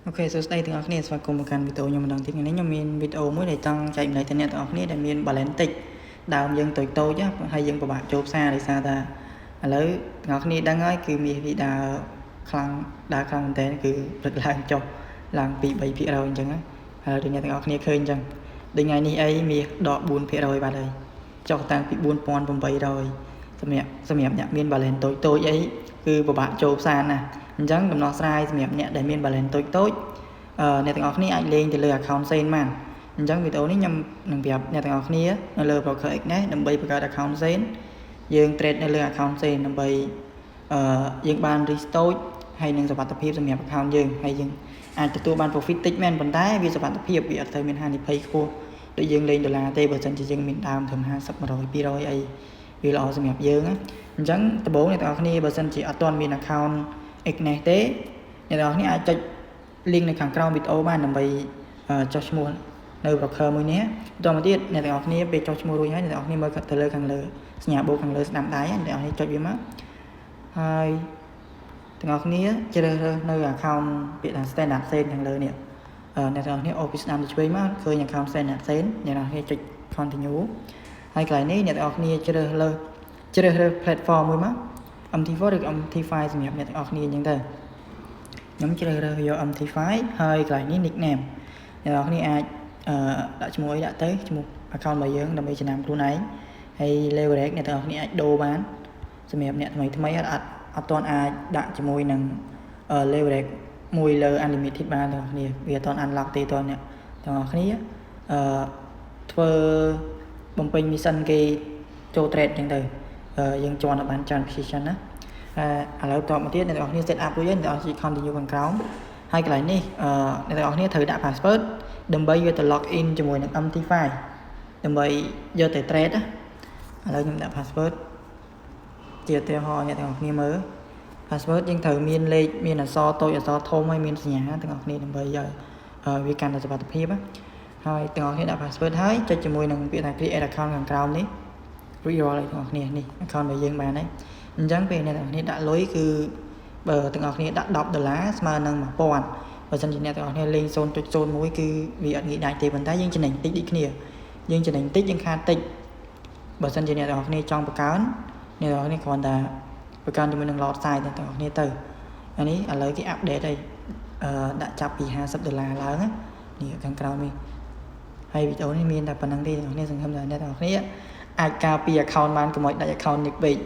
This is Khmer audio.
Ok, so đâyទាំងអស់គ្នាស្វាគមន៍មកកាន់វីដេអូខ្ញុំម្ដងទៀតថ្ងៃនេះខ្ញុំមានវីដេអូមួយដែលចង់ចែកម្លែកទៅអ្នកទាំងអស់គ្នាដែលមាន balance តិចដើមយើងតូចៗហើយយើងពិបាកចូលផ្សារដោយសារថាឥឡូវទាំងអស់គ្នាដឹងហើយគឺមាសវាដើរខ្លាំងមែនតើគឺរឹតឡើងចុះឡើងពី 3% អញ្ចឹងហើយដូចអ្នកទាំងអស់គ្នាឃើញអញ្ចឹងដូចថ្ងៃនេះអីមាសដក 4% បាត់ហើយចុះតាំងពី 4,800 សម្រាប់អ្នកមាន balance តូចអីគឺពិបាកចូលផ្សារណាស់អញ្ចឹងដំណោះស្រាយសម្រាប់អ្នកដែលមាន balance តូចអ្នកទាំងអស់គ្នាអាចលេងទៅលើ account Sen បានអញ្ចឹងវីដេអូនេះខ្ញុំនឹងប្រាប់អ្នកទាំងអស់គ្នានៅលើ broker Xnet ដើម្បីបង្កើត account Sen យើង trade នៅលើ account Sen ដើម្បីយើងបាន risk តូចហើយនឹងសុវត្ថិភាពសម្រាប់ account យើងហើយយើងអាចទទួលបាន profit តិចមែនប៉ុន្តែវាសុវត្ថិភាពវាអត់ទៅមានហានិភ័យខ្ពស់ដូចយើងលេងដុល្លារទេបើមិនជាយើងមានដើមត្រឹម50 100 200អីវាល្អសម្រាប់យើងអញ្ចឹងដំបូងអ្នកទាំងអស់គ្នាបើមិនជាអត់ទាន់មាន account Xnet ទេអ្នកទាំងអស់គ្នាអាចចុច link នៅខាងក្រោមវីដេអូបានដើម្បីចុះឈ្មោះនៅ broker មួយនេះបន្តមកទៀតអ្នកទាំងអស់គ្នាពេលចុះឈ្មោះរួចហើយអ្នកទាំងអស់គ្នាមើលទៅលើខាងលើសញ្ញាបូកខាងលើស្ដាំដៃអ្នកទាំងអស់គ្នាចុចវាមកហើយទាំងអស់គ្នាជ្រើសរើសនៅ account ពាក្យថា standard sen ខាងលើនេះអ្នកទាំងអស់គ្នាអូសពីស្ដាំទៅឆ្វេងមកឃើញ account standard sen អ្នកទាំងអស់គ្នាចុច continue ហើយកន្លែងនេះអ្នកទាំងអស់គ្នាជ្រើសរើស platform មួយមក MT4 ឬ MT5 សម្រាប់អ្នកទាំងអស់គ្នាអញ្ចឹងទៅខ្ញុំជ្រើសរើសយក MT5 ហើយកន្លែងនេះ nickname អ្នកនរគ្នាអាចដាក់ឈ្មោះអីដាក់ទៅឈ្មោះ account របស់យើងដើម្បីចំណាំខ្លួនឯងហើយ leverage អ្នកនរគ្នាអាចដូរបានសម្រាប់អ្នកថ្មីអត់ទាន់អាចដាក់ជាមួយនឹង leverage មួយលើ unlimited បានអ្នកនរគ្នាវាអត់ទាន់ unlock ទេតើអ្នកទាំងអស់គ្នាធ្វើបំពេញ mission គេចូល trade អញ្ចឹងទៅយើងជន់ឲ្យបានច្រើន position ណាឥឡូវតបមកទៀតអ្នកទាំងអស់គ្នា set up រួចហើយអ្នកទាំងអស់គ្នា continue ខាងក្រោមហើយកន្លែងនេះអ្នកទាំងអស់គ្នាត្រូវដាក់ password ដើម្បីយកទៅ log in ជាមួយនឹង MT5 ដើម្បីយកទៅ trade ឥឡូវខ្ញុំដាក់ password ជាឧទាហរណ៍អ្នកទាំងអស់គ្នាមើល password យើងត្រូវមានលេខមានអក្សរតូចអក្សរធំហើយមានសញ្ញាទាំងអស់គ្នាដើម្បីឲ្យវាកាន់តែសុវត្ថិភាពហើយទាំងអស់គ្នាដាក់ password ហើយចុចជាមួយនឹងពាក្យថា create account ខាងក្រោមនេះរួចរាល់ហើយទាំងអស់គ្នានេះ account របស់យើងបានហើយអញ្ចឹងពេលអ្នកទាំងអស់គ្នាដាក់លុយគឺបើទាំងអស់គ្នាដាក់$10ស្មើនឹង 1000បើមិនជាអ្នកទាំងអស់គ្នាលេង 0.01 គឺវាអត់ងាយដាច់ទេប៉ុន្តែយើងចំណេញតិចដូចគ្នាយើងចំណេញតិចយើងខាតតិចបើមិនជាអ្នកទាំងអស់គ្នាចង់បង្កើនអ្នកទាំងអស់គ្នាគ្រាន់តែបង្កើនជាមួយនឹង lot size ទាំងអស់គ្នាទៅអានេះឥឡូវគេ update ហើយដាក់ចាប់ពី$50ឡើងនេះខាងក្រោមនេះហើយវីដេអូនេះមានតែប៉ុណ្្នឹងទេអ្នកទាំងអស់គ្នាសង្ឃឹមថាអ្នកទាំងអស់គ្នាអាចការពារ account បានកុំឲ្យដាច់ account នេះពេក